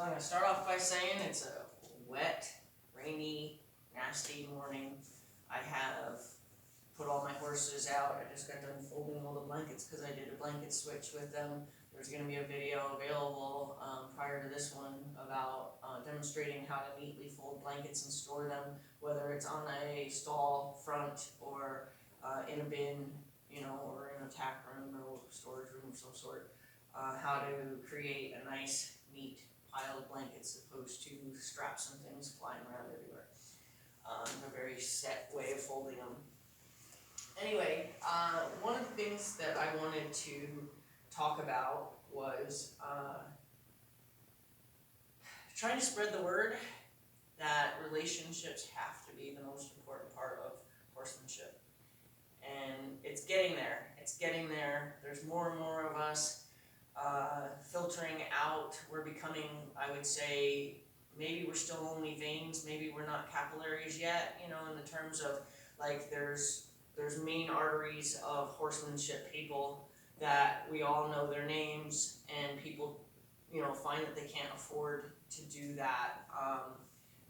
So I'm going to start off by saying it's a wet, rainy, nasty morning. I have put all my horses out. I just got done folding all the blankets because I did a blanket switch with them. There's going to be a video available prior to this one about demonstrating how to neatly fold blankets and store them, whether it's on a stall front or in a bin, or in a tack room or storage room of some sort. How to create a nice, neat pile of blankets as opposed to straps and things flying around everywhere. A very set way of folding them. Anyway, one of the things that I wanted to talk about was trying to spread the word that relationships have to be the most important part of horsemanship. And it's getting there. It's getting there. There's more and more of us filtering out. We're becoming, I would say, maybe we're still only veins, maybe we're not capillaries yet, in the terms of, like, there's main arteries of horsemanship people that we all know their names, and people, find that they can't afford to do that,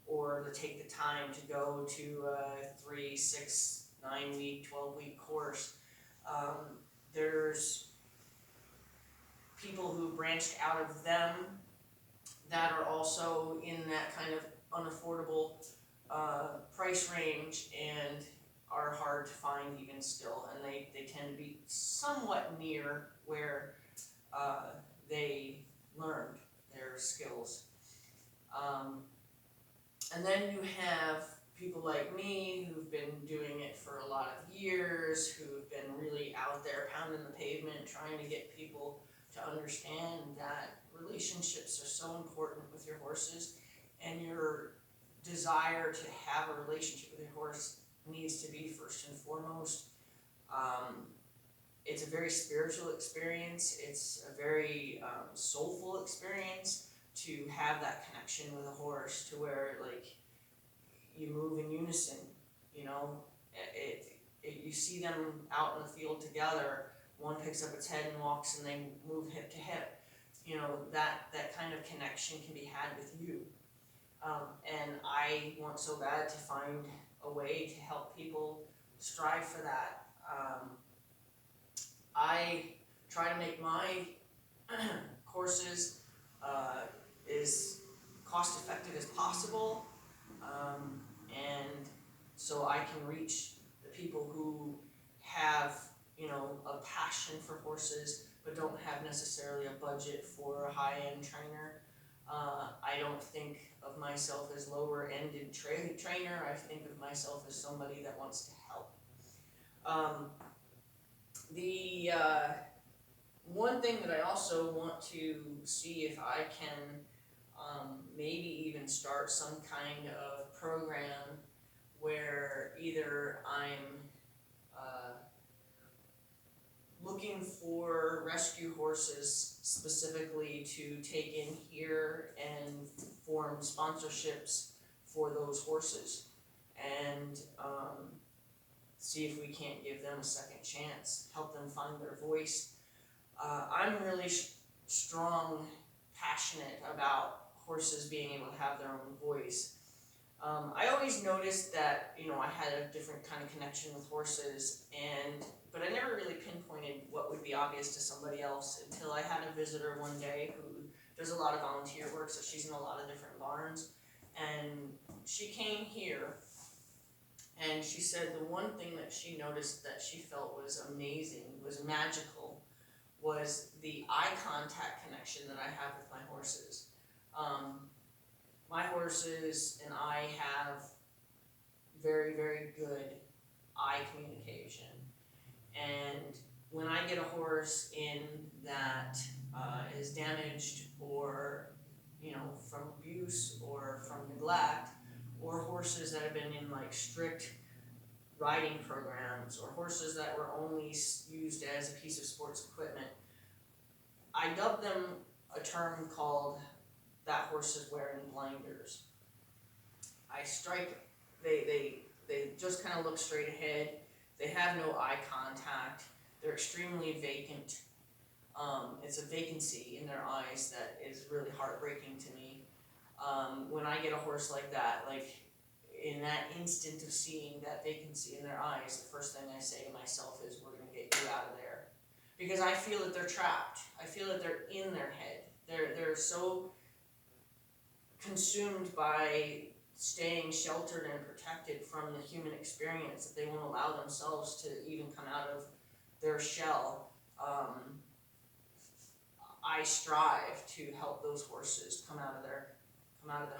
or to take the time to go to a 3, 6, 9 week, 12-week course. There's people who branched out of them that are also in that kind of unaffordable price range and are hard to find even still, and they tend to be somewhat near where they learned their skills. And then you have people like me who've been doing it for a lot of years, who've been really out there pounding the pavement, trying to get people to understand that relationships are so important with your horses, and your desire to have a relationship with your horse needs to be first and foremost. It's a very spiritual experience. It's a very soulful experience to have that connection with a horse, to where, like, you move in unison. You see them out in the field together. One picks up its head and walks, and they move hip to hip. That kind of connection can be had with you. And I want so bad to find a way to help people strive for that. I try to make my courses as cost effective as possible, and so I can reach the people who have a passion for horses but don't have necessarily a budget for a high-end trainer. I don't think of myself as lower-ended trainer. I think of myself as somebody that wants to help. The one thing that I also want to see if I can maybe even start some kind of program where either I'm looking for rescue horses specifically to take in here and form sponsorships for those horses, and see if we can't give them a second chance, help them find their voice. I'm really strong, passionate about horses being able to have their own voice. I always noticed that, I had a different kind of connection with horses, but I never really pinpointed what would be obvious to somebody else until I had a visitor one day who does a lot of volunteer work, so she's in a lot of different barns, and she came here, and she said the one thing that she noticed that she felt was amazing, was magical, was the eye contact connection that I have with my horses. My horses and I have very, very good eye communication. And when I get a horse in that is damaged, or, from abuse or from neglect, or horses that have been in, like, strict riding programs, or horses that were only used as a piece of sports equipment, I dub them a term called "that horse is wearing blinders." They just kind of look straight ahead. They have no eye contact. They're extremely vacant. It's a vacancy in their eyes that is really heartbreaking to me. When I get a horse like that, like in that instant of seeing that they can see in their eyes, the first thing I say to myself is, we're gonna get you out of there. Because I feel that they're trapped. I feel that they're in their head. They're so consumed by staying sheltered and protected from the human experience that they won't allow themselves to even come out of their shell. I strive to help those horses come out of their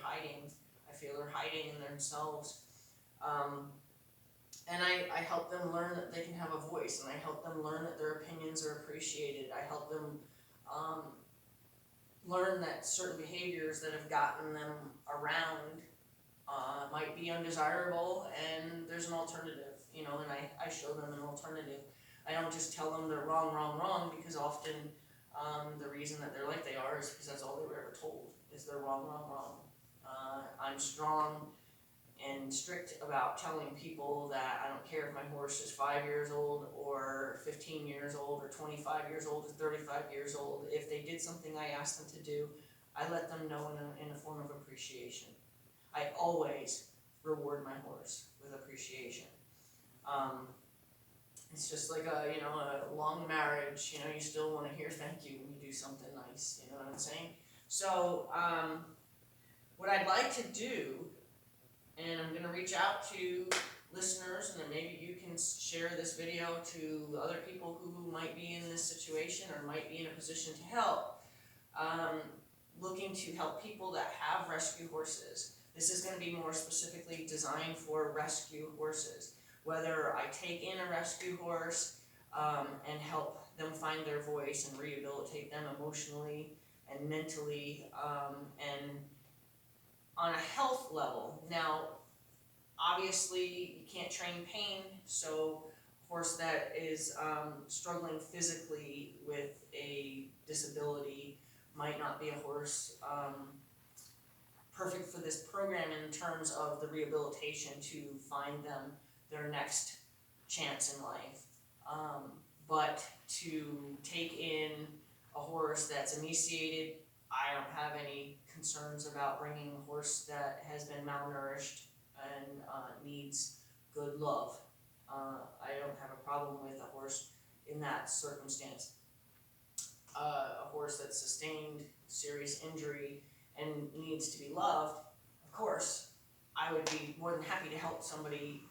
hiding. I feel they're hiding in themselves. And I help them learn that they can have a voice, and I help them learn that their opinions are appreciated. I help them learn that certain behaviors that have gotten them around might be undesirable, and there's an alternative, and I show them an alternative. I don't just tell them they're wrong, because often the reason that they're like they are is because that's all they were ever told, is they're wrong. I'm strong and strict about telling people that I don't care if my horse is 5 years old or 15 years old or 25 years old or 35 years old. If they did something I asked them to do, I let them know in a form of appreciation. I always reward my horse with appreciation. It's just like a long marriage, you still want to hear thank you when you do something nice, you know what I'm saying? So what I'd like to do, and I'm going to reach out to listeners, and then maybe you can share this video to other people who might be in this situation or might be in a position to help, looking to help people that have rescue horses. This is going to be more specifically designed for rescue horses. Whether I take in a rescue horse and help them find their voice and rehabilitate them emotionally and mentally and on a health level. Now, obviously, you can't train pain, so a horse that is struggling physically with a disability might not be a horse perfect for this program in terms of the rehabilitation to find them their next chance in life. But to take in a horse that's emaciated, I don't have any concerns about bringing a horse that has been malnourished and needs good love. I don't have a problem with a horse in that circumstance. A horse that's sustained serious injury and needs to be loved, of course, I would be more than happy to help somebody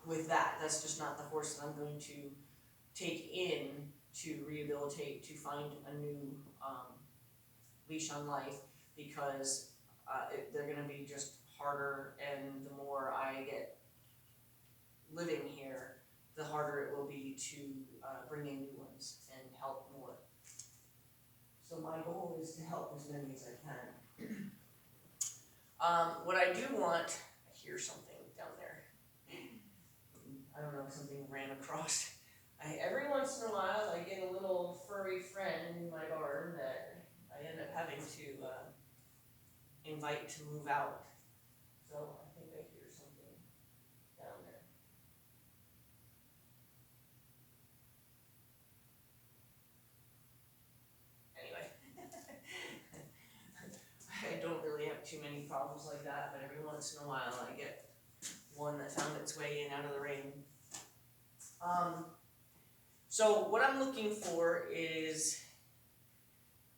with that. That's just not the horse that I'm going to take in to rehabilitate, to find a new leash on life, because they're going to be just harder, and the more I get living here, the harder it will be to bring in new ones and help more. So my goal is to help as many as I can. What I do want, I hear something down there. I don't know, something ran across. Every once in a while I get a little furry friend in my garden that I end up having to invite to move out. So I think I hear something down there. Anyway, I don't really have too many problems like that, but every once in a while I get one that found its way in out of the rain. So what I'm looking for is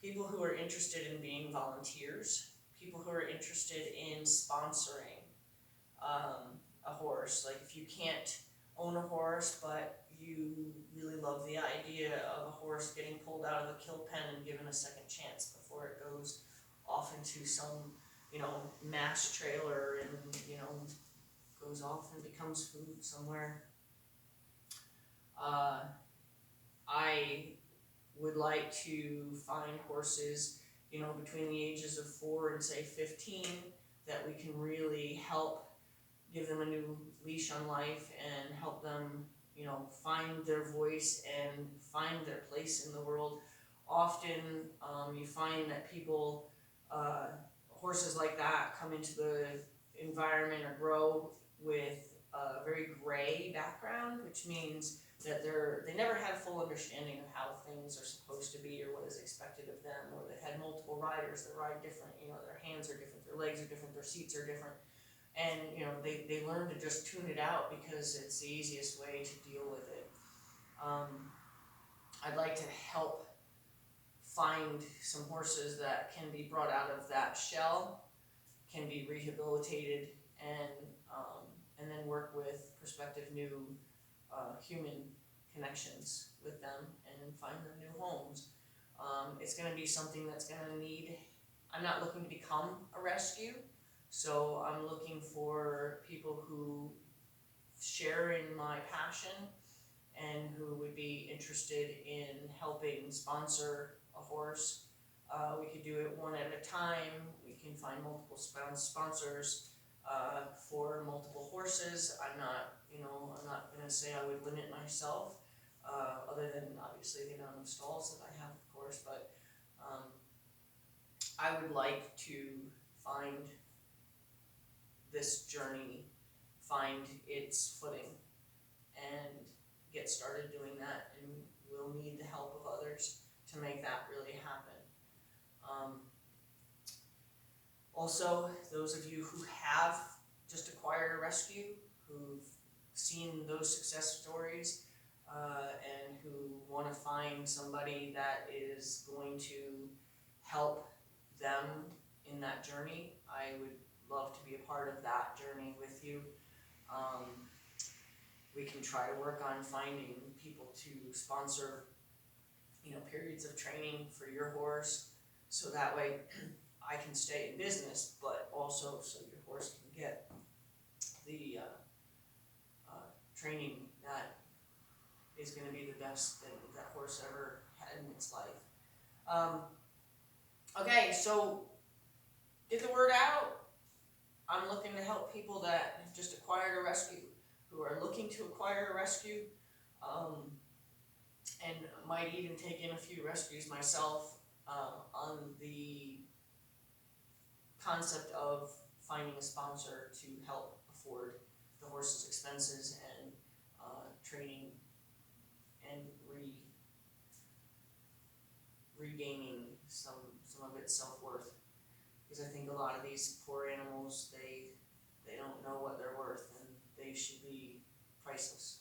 people who are interested in being volunteers, people who are interested in sponsoring a horse. Like if you can't own a horse, but you really love the idea of a horse getting pulled out of a kill pen and given a second chance before it goes off into some, mass trailer and, goes off and becomes food somewhere. I would like to find horses, between the ages of 4 and say 15, that we can really help give them a new leash on life and help them, find their voice and find their place in the world. Often you find that people, horses like that come into the environment or grow with a very gray background, which means that they never had full understanding of how things are supposed to be or what is is expected of them, or they had multiple riders that ride different, their hands are different, their legs are different, their seats are different. And, they learn to just tune it out because it's the easiest way to deal with it. I'd like to help find some horses that can be brought out of that shell, can be rehabilitated, and then work with prospective new human connections with them and find them new homes. It's going to be something that's going to need, I'm not looking to become a rescue, so I'm looking for people who share in my passion and who would be interested in helping sponsor a horse. We could do it one at a time. We can find multiple sponsors for multiple horses. I'm not gonna say I would limit myself, other than obviously the amount of stalls that I have, of course, but I would like to find this journey, find its footing, and get started doing that, and we'll need the help of others to make that really happen. Also, those of you who have just acquired a rescue, who've seen those success stories, and who want to find somebody that is going to help them in that journey, I would love to be a part of that journey with you. We can try to work on finding people to sponsor, periods of training for your horse, so that way I can stay in business, but also so your horse can get the training that is going to be the best thing that horse ever had in its life. Okay, so get the word out. I'm looking to help people that have just acquired a rescue, who are looking to acquire a rescue, and might even take in a few rescues myself, on the concept of finding a sponsor to help afford the horse's expenses and training and regaining some of its self-worth, because I think a lot of these poor animals, they don't know what they're worth, and they should be priceless.